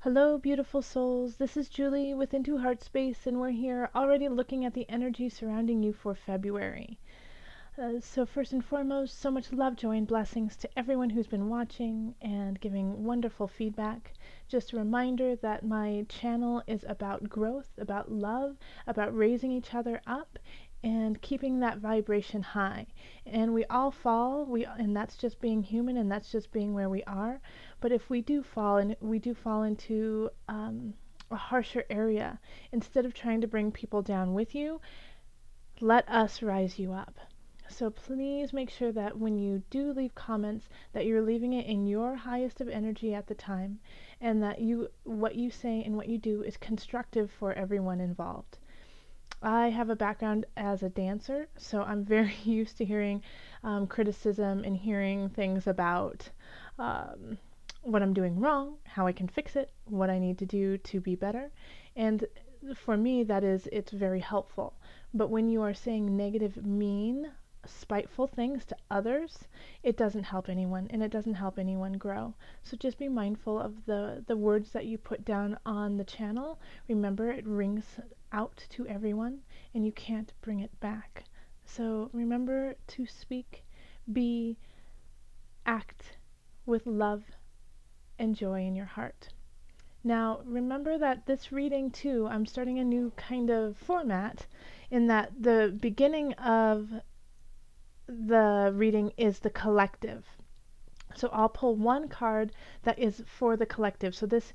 Hello, beautiful souls. This is Julie with Into Heartspace, and we're here already looking at the energy surrounding you for February. So first and foremost, so much love, joy, and blessings to everyone who's been watching and giving wonderful feedback. Just a reminder that my channel is about growth, about love, about raising each other up, and keeping that vibration high. And we all fall, and that's just being human, and that's just being where we are. But if we do fall, and we do fall into a harsher area, instead of trying to bring people down with you, let us rise you up. So please make sure that when you do leave comments, that you're leaving it in your highest of energy at the time, and that what you say and what you do is constructive for everyone involved. I have a background as a dancer, so I'm very used to hearing criticism and hearing things about what I'm doing wrong, how I can fix it, what I need to do to be better. And for me, it's very helpful. But when you are saying negative, mean, spiteful things to others, it doesn't help anyone, and it doesn't help anyone grow. So just be mindful of the words that you put down on the channel. Remember, it rings out to everyone, and you can't bring it back. So remember to speak, be, act with love and joy in your heart. Now, remember that this reading too, I'm starting a new kind of format in that the beginning of the reading is the collective. So I'll pull one card that is for the collective. So this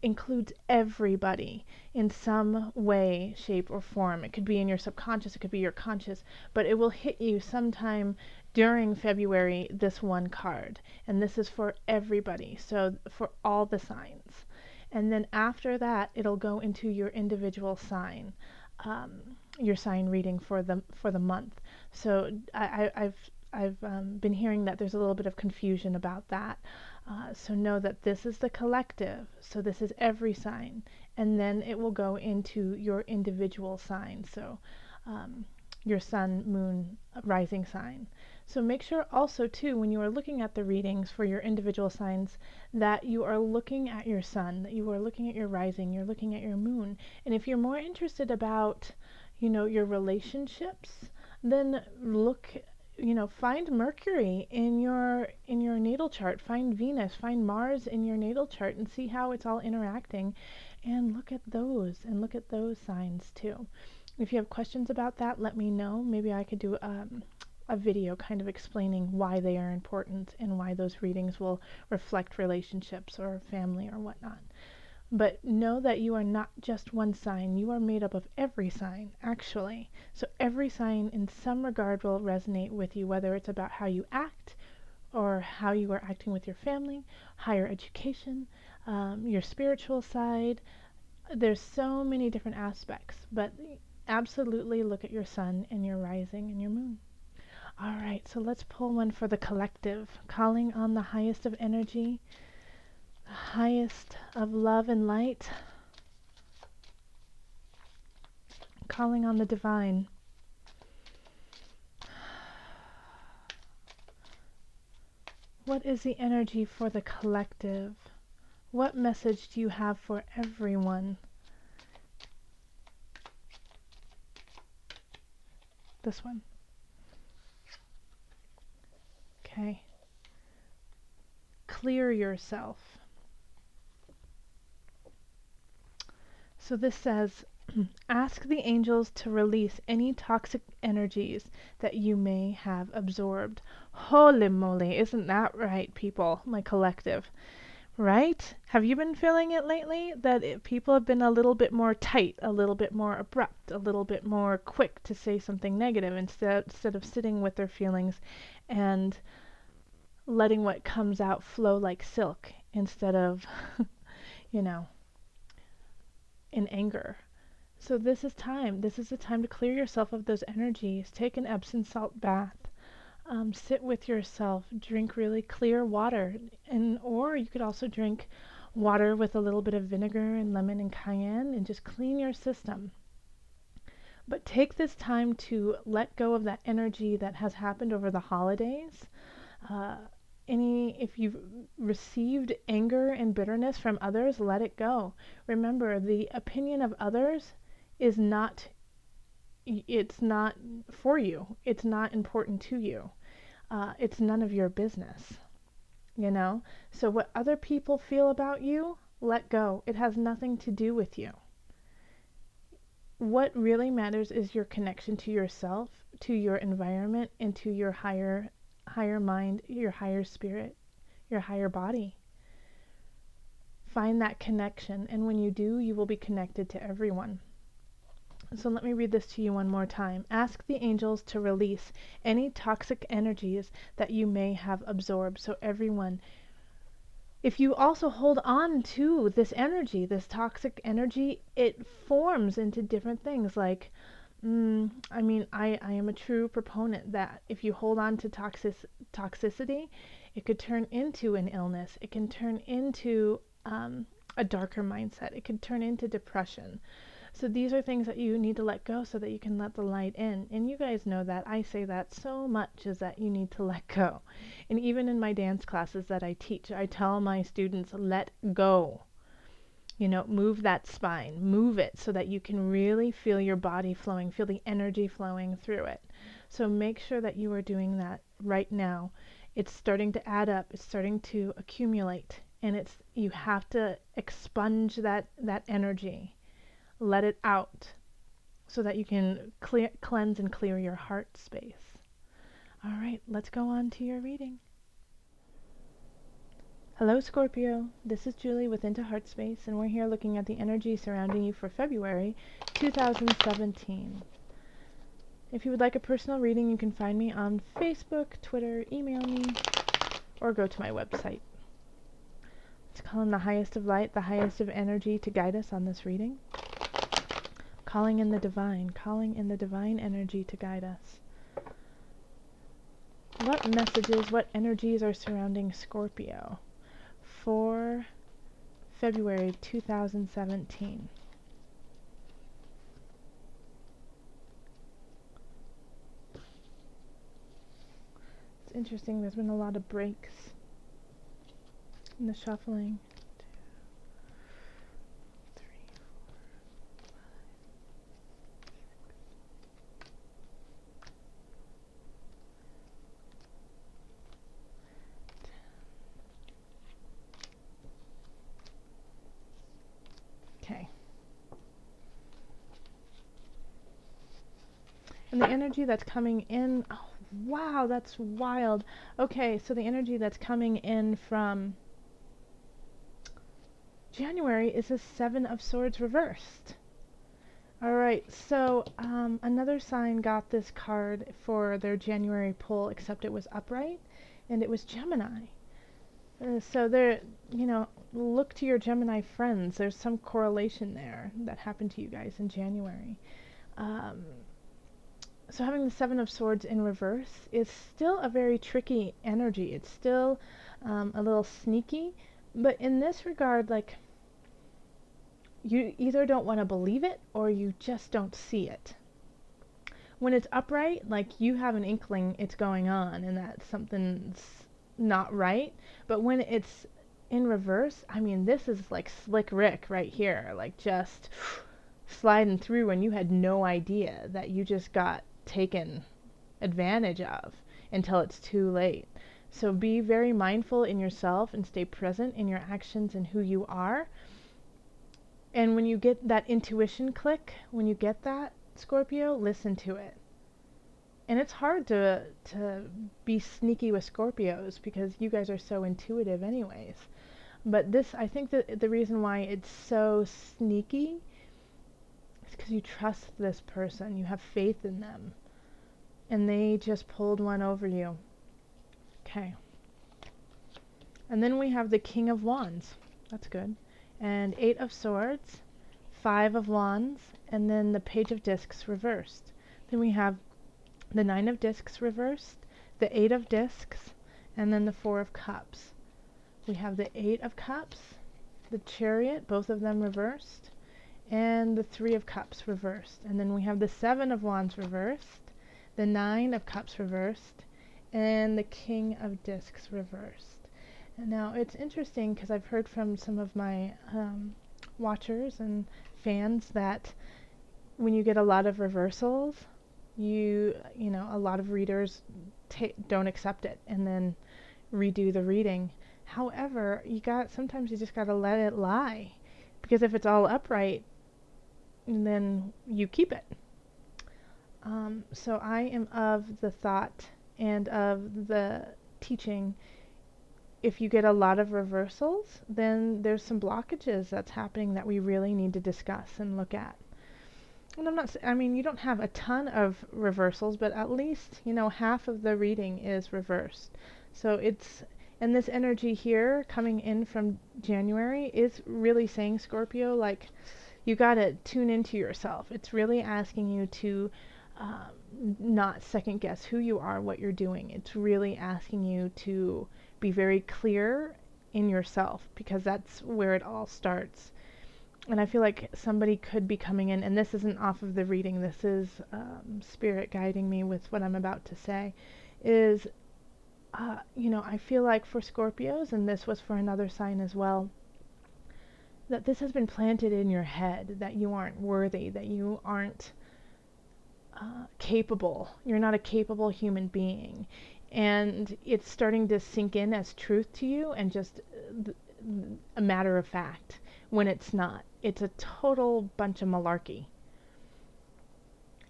includes everybody in some way, shape, or form. It could be in your subconscious, it could be your conscious, but it will hit you sometime during February, this one card. And this is for everybody, so for all the signs. And then after that, it'll go into your individual sign, your sign reading for the month. So I've been hearing that there's a little bit of confusion about that. So know that this is the collective, so this is every sign, and then it will go into your individual sign, so your sun, moon, rising sign. So make sure also too, when you are looking at the readings for your individual signs, that you are looking at your sun, that you are looking at your rising, you're looking at your moon. And if you're more interested about, your relationships, then find Mercury in your natal chart, find Venus, find Mars in your natal chart, and see how it's all interacting, and look at those signs too. If you have questions about that, let me know. Maybe I could do a video kind of explaining why they are important and why those readings will reflect relationships or family or whatnot. But know that you are not just one sign. You are made up of every sign, actually. So every sign in some regard will resonate with you, whether it's about how you act or how you are acting with your family, higher education, your spiritual side. There's so many different aspects, but absolutely look at your sun and your rising and your moon. All right, so let's pull one for the collective, calling on the highest of energy, the highest of love and light, calling on the divine. What is the energy for the collective? What message do you have for everyone? This one. Okay. Clear yourself. So this says, ask the angels to release any toxic energies that you may have absorbed. Holy moly, isn't that right, people, my collective? Right? Have you been feeling it lately? That people have been a little bit more tight, a little bit more abrupt, a little bit more quick to say something negative instead of sitting with their feelings and letting what comes out flow like silk instead of, you know, in anger. So this is time. This is the time to clear yourself of those energies. Take an Epsom salt bath. Sit with yourself. Drink really clear water, or you could also drink water with a little bit of vinegar and lemon and cayenne, and just clean your system. But take this time to let go of that energy that has happened over the holidays. if you've received anger and bitterness from others, let it go. Remember, the opinion of others is not, it's not for you. It's not important to you. It's none of your business, you know? So what other people feel about you, let go. It has nothing to do with you. What really matters is your connection to yourself, to your environment, and to your higher mind, your higher spirit, your higher body. Find that connection, and when you do, you will be connected to everyone. So let me read this to you one more time. Ask the angels to release any toxic energies that you may have absorbed. So everyone, if you also hold on to this energy, this toxic energy, it forms into different things. Like, I am a true proponent that if you hold on to toxicity, it could turn into an illness. It can turn into a darker mindset. It could turn into depression. So these are things that you need to let go so that you can let the light in. And you guys know that. I say that so much, is that you need to let go. And even in my dance classes that I teach, I tell my students, let go. You know, move that spine, move it so that you can really feel your body flowing, feel the energy flowing through it. So make sure that you are doing that right now. It's starting to add up, it's starting to accumulate, and you have to expunge that energy. Let it out so that you can cleanse and clear your heart space. All right, let's go on to your reading. Hello, Scorpio. This is Julie with Into Heartspace, and we're here looking at the energy surrounding you for February 2017. If you would like a personal reading, you can find me on Facebook, Twitter, email me, or go to my website. Let's call in the highest of light, the highest of energy to guide us on this reading. Calling in the divine energy to guide us. What messages, what energies are surrounding Scorpio for February 2017? It's interesting, there's been a lot of breaks in the shuffling. Okay. And the energy that's coming in, oh wow, that's wild. Okay, so the energy that's coming in from January is the Seven of Swords reversed. Alright, so another sign got this card for their January pull, except it was upright, and it was Gemini. So there, look to your Gemini friends. There's some correlation there that happened to you guys in January. So having the Seven of Swords in reverse is still a very tricky energy. It's still a little sneaky, but in this regard, like, you either don't want to believe it or you just don't see it. When it's upright, like, you have an inkling it's going on and that something's not right. But when it's in reverse, I mean, this is like Slick Rick right here, like just sliding through and you had no idea that you just got taken advantage of until it's too late. So be very mindful in yourself and stay present in your actions and who you are. And when you get that intuition click, when you get that, Scorpio, listen to it. And it's hard to be sneaky with Scorpios because you guys are so intuitive anyways. But this, I think that the reason why it's so sneaky is because you trust this person. You have faith in them. And they just pulled one over you. Okay. And then we have the King of Wands. That's good. And Eight of Swords, Five of Wands, and then the Page of Discs reversed. Then we have the Nine of Discs reversed, the Eight of Discs, and then the Four of Cups. We have the Eight of Cups, the Chariot, both of them reversed, and the Three of Cups reversed. And then we have the Seven of Wands reversed, the Nine of Cups reversed, and the King of Discs reversed. And now it's interesting because I've heard from some of my watchers and fans that when you get a lot of reversals, you know, a lot of readers don't accept it and then redo the reading. However, sometimes you just gotta let it lie, because if it's all upright, then you keep it. So I am of the thought and of the teaching, if you get a lot of reversals, then there's some blockages that's happening that we really need to discuss and look at. And I mean, you don't have a ton of reversals, but at least, you know, half of the reading is reversed. So and this energy here coming in from January is really saying, Scorpio, like, you gotta tune into yourself. It's really asking you to not second guess who you are, what you're doing. It's really asking you to be very clear in yourself, because that's where it all starts. And I feel like somebody could be coming in, and this isn't off of the reading, this is spirit guiding me with what I'm about to say, is, you know, I feel like for Scorpios, and this was for another sign as well, that this has been planted in your head, that you aren't worthy, that you aren't capable. You're not a capable human being. And it's starting to sink in as truth to you, and just a matter of fact, when it's not. It's a total bunch of malarkey.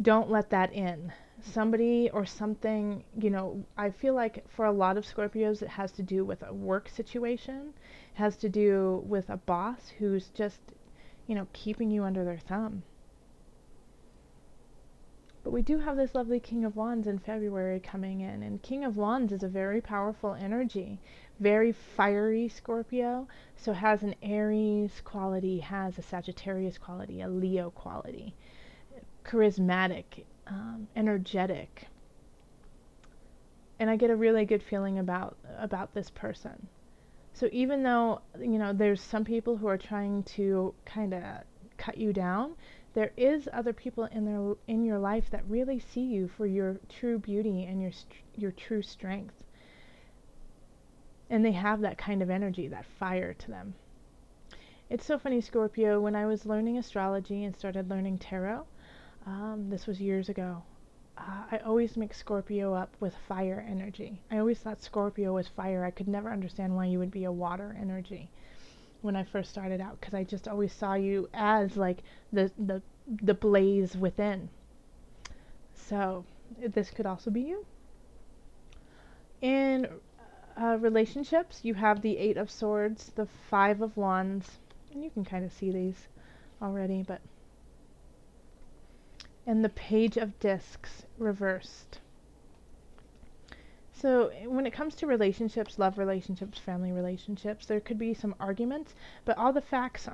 Don't let that in. Somebody or something, you know, I feel like for a lot of Scorpios it has to do with a work situation, it has to do with a boss who's just, you know, keeping you under their thumb. But we do have this lovely King of Wands in February coming in, and King of Wands is a very powerful energy, very fiery Scorpio, so has an Aries quality, has a Sagittarius quality, a Leo quality, charismatic, energetic. And I get a really good feeling about this person. So even though, you know, there's some people who are trying to kind of cut you down, there is other people in your life that really see you for your true beauty and your true strength. And they have that kind of energy, that fire to them. It's so funny, Scorpio, when I was learning astrology and started learning tarot, this was years ago, I always mix Scorpio up with fire energy. I always thought Scorpio was fire. I could never understand why you would be a water energy when I first started out, because I just always saw you as like the blaze within. So this could also be you. In relationships, you have the Eight of Swords, the Five of Wands, and you can kind of see these already, but and the Page of Discs reversed. So when it comes to relationships, love relationships, family relationships, there could be some arguments, but all the facts